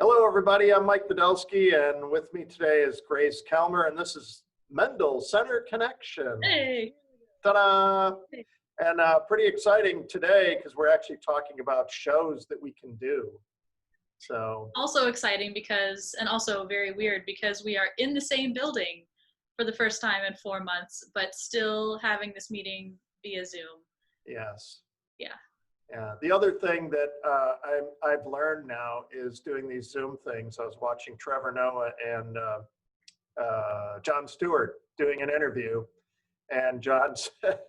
Hello, everybody. I'm Mike Nadolski, and with me today is Grace Kelmer, and this is Mendel Center Connection. Hey. Ta-da! Hey. And pretty exciting today because we're actually talking about shows that we can do. So Also exciting because, and also very weird because we are in the same building for the first time in 4 months, but still having this meeting via Zoom. yes. Yeah. Yeah. The other thing that I've learned now is doing these Zoom things. I was watching Trevor Noah and Jon Stewart doing an interview, and John said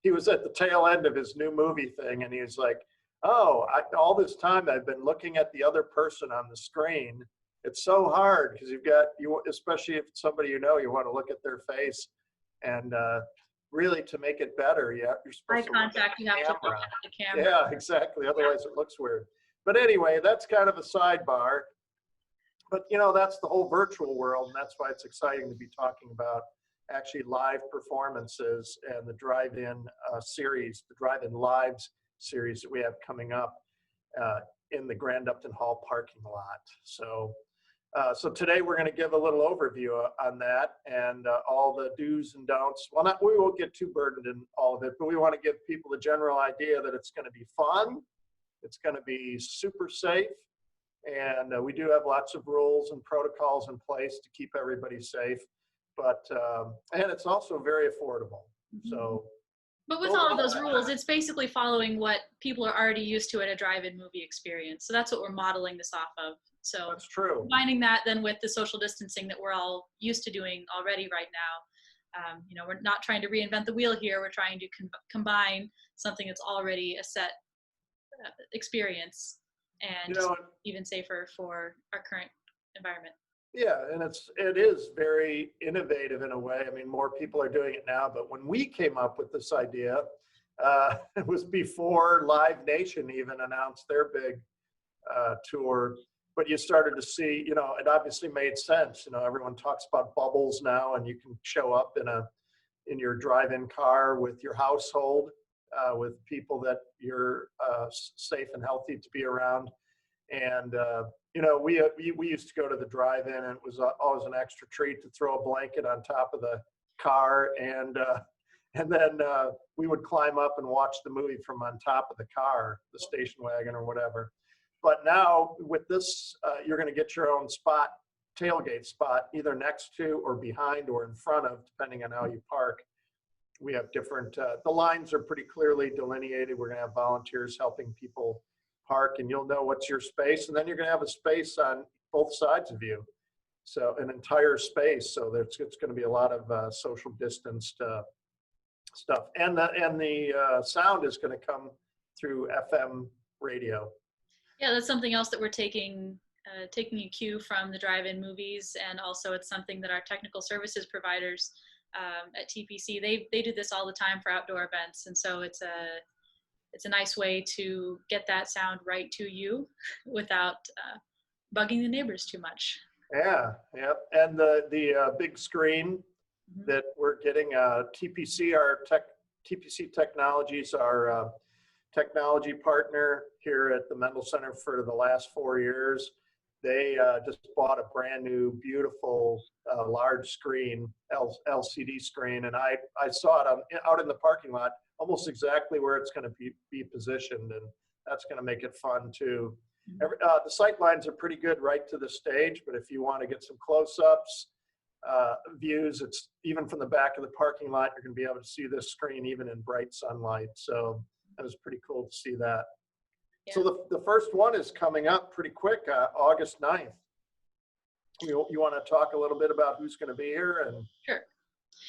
he was at the tail end of his new movie thing, and he was like, "Oh, all this time I've been looking at the other person on the screen. It's so hard because especially if it's somebody you know, you want to look at their face, and really to make it better, you're supposed Eye to look at contact, you have to look at the camera. yeah, exactly. Otherwise, it looks weird. But anyway, that's kind of a sidebar. But that's the whole virtual world, and that's why it's exciting to be talking about actually live performances and the drive-in series, the drive-in lives series that we have coming up in the Grand Upton Hall parking lot. So today we're going to give a little overview on that and all the do's and don'ts. Well, we won't get too burdened in all of it, but we want to give people the general idea that it's going to be fun, it's going to be super safe, and we do have lots of rules and protocols in place to keep everybody safe. But and it's also very affordable. So. But with all of those rules, it's basically following what people are already used to at a drive-in movie experience. So that's what we're modeling this off of. So that's true. Combining that then with the social distancing that we're all used to doing already right now. We're not trying to reinvent the wheel here. We're trying to combine something that's already a set experience and even safer for our current environment. Yeah, and it is very innovative in a way. I mean, more people are doing it now, but when we came up with this idea, it was before Live Nation even announced their big tour. But you started to see, it obviously made sense. Everyone talks about bubbles now, and you can show up in your drive-in car with your household, with people that you're safe and healthy to be around. And we used to go to the drive-in, and it was always an extra treat to throw a blanket on top of the car, and then we would climb up and watch the movie from on top of the car, the station wagon or whatever. But now with this, you're going to get your own spot, tailgate spot, either next to or behind or in front of, depending on how you park. We have different, the lines are pretty clearly delineated. We're going to have volunteers helping people park, and you'll know what's your space. And then you're going to have a space on both sides of you. So an entire space. So it's going to be a lot of social distanced stuff. And the sound is going to come through FM radio. Yeah, that's something else that we're taking a cue from the drive-in movies, and also it's something that our technical services providers at TPC, they do this all the time for outdoor events, and so it's a nice way to get that sound right to you without bugging the neighbors too much. Yeah, and the big screen that we're getting, TPC Technologies, our technology partner here at the Mendel Center for the last 4 years. They just bought a brand new, beautiful, large screen, LCD screen, and I saw it out in the parking lot, almost exactly where it's going to be positioned, and that's going to make it fun too. The sight lines are pretty good right to the stage, but if you want to get some close-ups, views, it's even from the back of the parking lot, you're going to be able to see this screen even in bright sunlight. So that was pretty cool to see that. Yeah. So the first one is coming up pretty quick, August 9th. You want to talk a little bit about who's going to be here? Sure.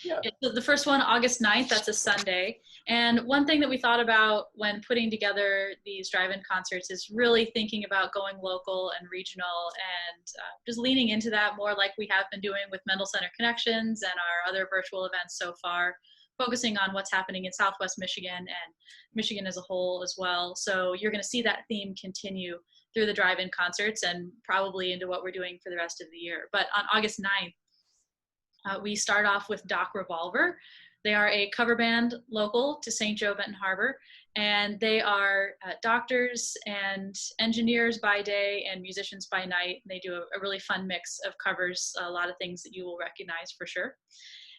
Yeah. So the first one, August 9th, that's a Sunday. And one thing that we thought about when putting together these drive-in concerts is really thinking about going local and regional and just leaning into that more like we have been doing with Mendel Center Connections and our other virtual events so far, focusing on what's happening in Southwest Michigan and Michigan as a whole as well. So you're going to see that theme continue through the drive-in concerts and probably into what we're doing for the rest of the year. But on August 9th, we start off with Doc Revolver. They are a cover band local to St. Joe, Benton Harbor, And they are doctors and engineers by day and musicians by night. They do a really fun mix of covers, a lot of things that you will recognize for sure.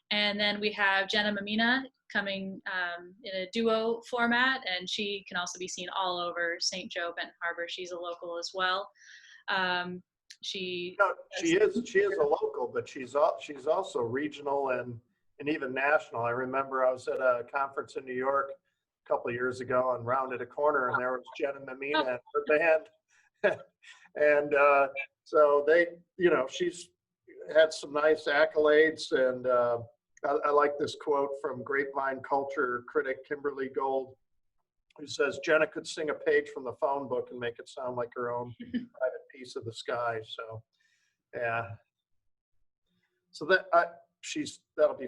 And then we have Jenna Mamina coming in a duo format, and she can also be seen all over St. Joe, Benton Harbor. She's a local as well. She is a local, but she's also regional and even national. I remember I was at a conference in New York a couple of years ago and rounded a corner, and there was Jenna Mamina and her band. And so they, she's had some nice accolades, and I like this quote from Grapevine culture critic Kimberly Gold, who says Jenna could sing a page from the phone book and make it sound like her own private piece of the sky. So, yeah. So that'll be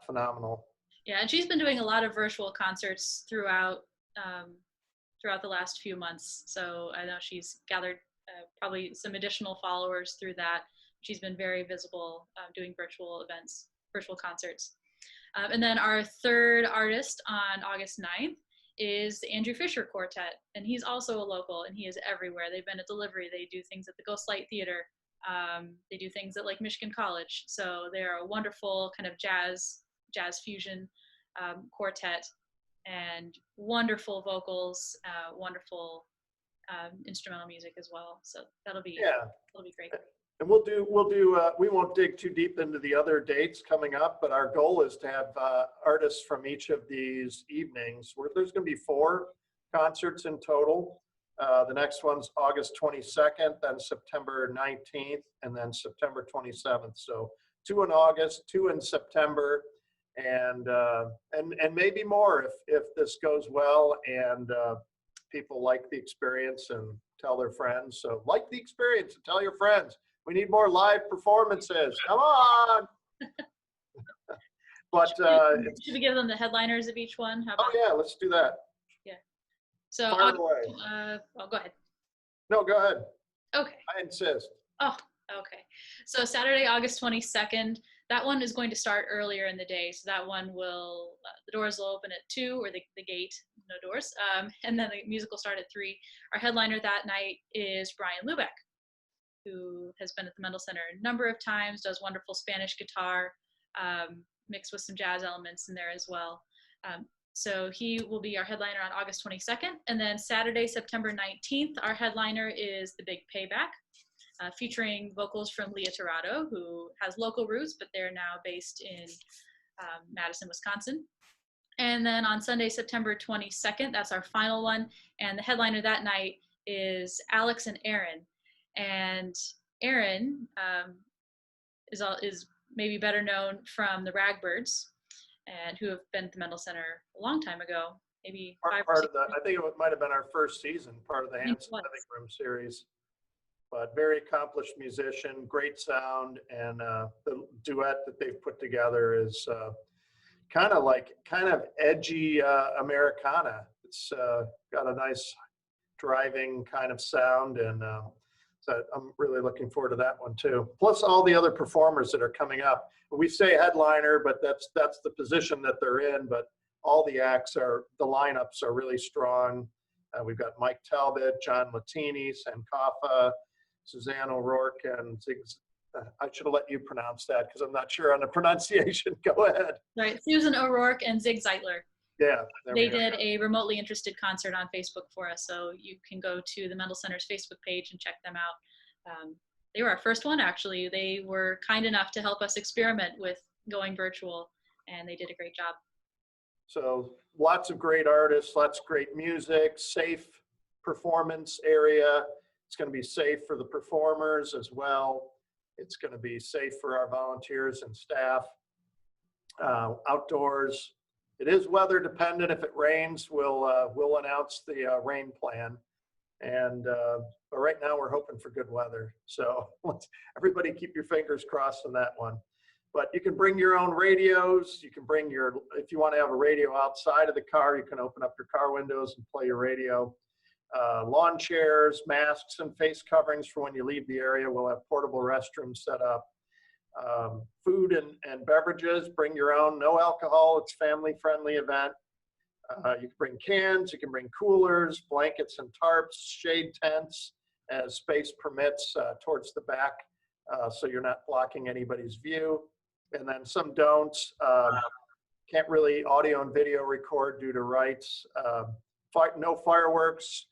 phenomenal. Yeah, and she's been doing a lot of virtual concerts throughout the last few months. So I know she's gathered probably some additional followers through that. She's been very visible doing virtual events, virtual concerts. And then our third artist on August 9th is the Andrew Fisher Quartet, and he's also a local, and he is everywhere. They've been at Delivery. They do things at the Ghostlight Theater. They do things at Lake Michigan College. So they're a wonderful kind of jazz fusion quartet, and wonderful vocals, wonderful instrumental music as well. So that'll be great. And we won't dig too deep into the other dates coming up, but our goal is to have artists from each of these evenings, where there's going to be 4 concerts in total. The next one's August 22nd, then September 19th, and then September 27th. So 2 in August, 2 in September, and maybe more if this goes well and people like the experience and tell their friends. So like the experience and tell your friends. We need more live performances. Come on. But should we give them the headliners of each one? How about yeah, let's do that. Yeah. So fire away. Go ahead. No, go ahead. Okay. I insist. Oh, okay. So Saturday, August 22nd, that one is going to start earlier in the day. So that one will, the doors will open at 2, or the gate, no doors. And then the music will start at 3. Our headliner that night is Brian Lubeck, who has been at the Mendel Center a number of times, does wonderful Spanish guitar, mixed with some jazz elements in there as well. So he will be our headliner on August 22nd. And then Saturday, September 19th, our headliner is The Big Payback, featuring vocals from Leah Tirado, who has local roots, but they're now based in Madison, Wisconsin. And then on Sunday, September 22nd, that's our final one. And the headliner that night is Alex and Aaron. And Aaron is maybe better known from the Ragbirds, and who have been at the Mendel Center a long time ago, maybe part of the, I think it might have been our first season, part of the Hanson Living Room series. But very accomplished musician, great sound, and the duet that they've put together is kind of edgy Americana. It's got a nice driving kind of sound, and so I'm really looking forward to that one too. Plus all the other performers that are coming up. We say headliner, but that's the position that they're in. But all the lineups are really strong. We've got Mike Talbot, John Latini, Sankofa, Suzanne O'Rourke, and I should have let you pronounce that because I'm not sure on the pronunciation. Go ahead. Right, Susan O'Rourke and Zig Zeitler. Yeah. They did a remotely interested concert on Facebook for us, so you can go to the Mendel Center's Facebook page and check them out. They were our first one, actually. They were kind enough to help us experiment with going virtual, and they did a great job. So lots of great artists, lots of great music, safe performance area. It's going to be safe for the performers as well. It's going to be safe for our volunteers and staff. Outdoors. It is weather dependent. If it rains, we'll announce the rain plan. And but right now we're hoping for good weather. So everybody keep your fingers crossed on that one. But you can bring your own radios. You can bring if you want to have a radio outside of the car, you can open up your car windows and play your radio. Lawn chairs, masks, and face coverings for when you leave the area. We'll have portable restrooms set up. Food and beverages, bring your own, no alcohol. It's family friendly event. You can bring cans, you can bring coolers, blankets and tarps, shade tents as space permits towards the back, so you're not blocking anybody's view. And then some don'ts, can't really audio and video record due to rights. No fireworks.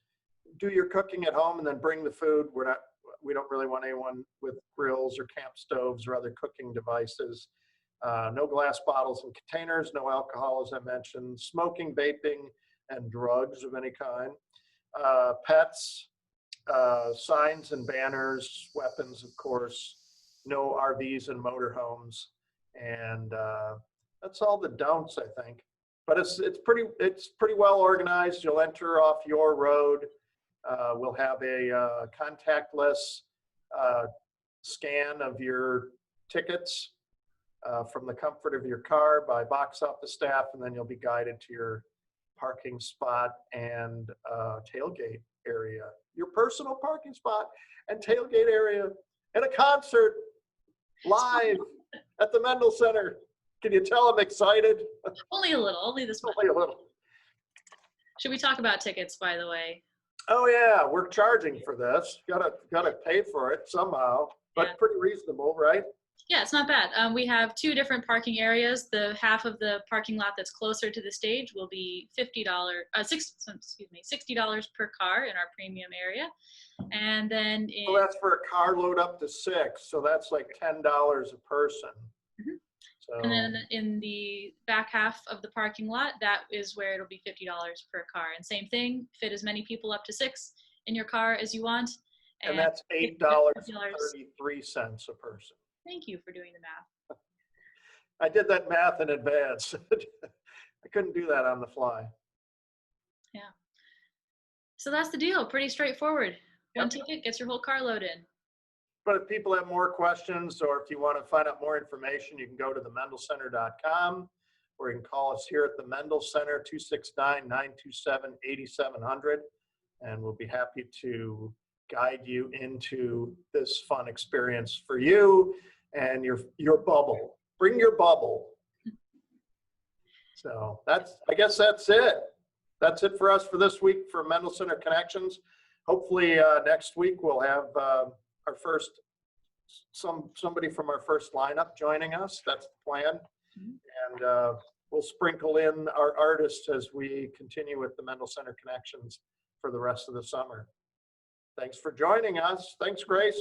Do your cooking at home and then bring the food. We don't really want anyone with grills or camp stoves or other cooking devices. No glass bottles and containers, no alcohol, as I mentioned, smoking, vaping, and drugs of any kind. Pets, signs and banners, weapons, of course, no RVs and motorhomes. And that's all the don'ts, I think. But it's pretty well organized. You'll enter off your road. We'll have a contactless scan of your tickets from the comfort of your car by box office staff, and then you'll be guided to your parking spot and tailgate area, your personal parking spot and tailgate area, and a concert live at the Mendel Center. Can you tell I'm excited? Only a little, only this much. Only a little. Should we talk about tickets, by the way? Oh yeah, we're charging for this. Gotta pay for it somehow, but Yeah. pretty reasonable, right? Yeah, it's not bad. We have two different parking areas. The half of the parking lot that's closer to the stage will be $60 per car in our premium area. And then Well, that's for a car load up to 6, so that's like $10 a person. Mhm. So, And then in the back half of the parking lot, that is where it'll be $50 per car. And same thing, fit as many people up to 6 in your car as you want. and that's $8.33 a person. Thank you for doing the math. I did that math in advance. I couldn't do that on the fly. Yeah. So that's the deal. Pretty straightforward. One Yep. ticket gets your whole car load in. But if people have more questions, or if you want to find out more information, you can go to themendelcenter.com, or you can call us here at the Mendel Center, 269-927-8700, and we'll be happy to guide you into this fun experience for you and your bubble. Bring your bubble. So I guess that's it. That's it for us for this week for Mendel Center Connections. Hopefully next week we'll have our first, somebody from our first lineup joining us. That's the plan. And we'll sprinkle in our artists as we continue with the Mendel Center Connections for the rest of the summer. Thanks for joining us. Thanks, Grace.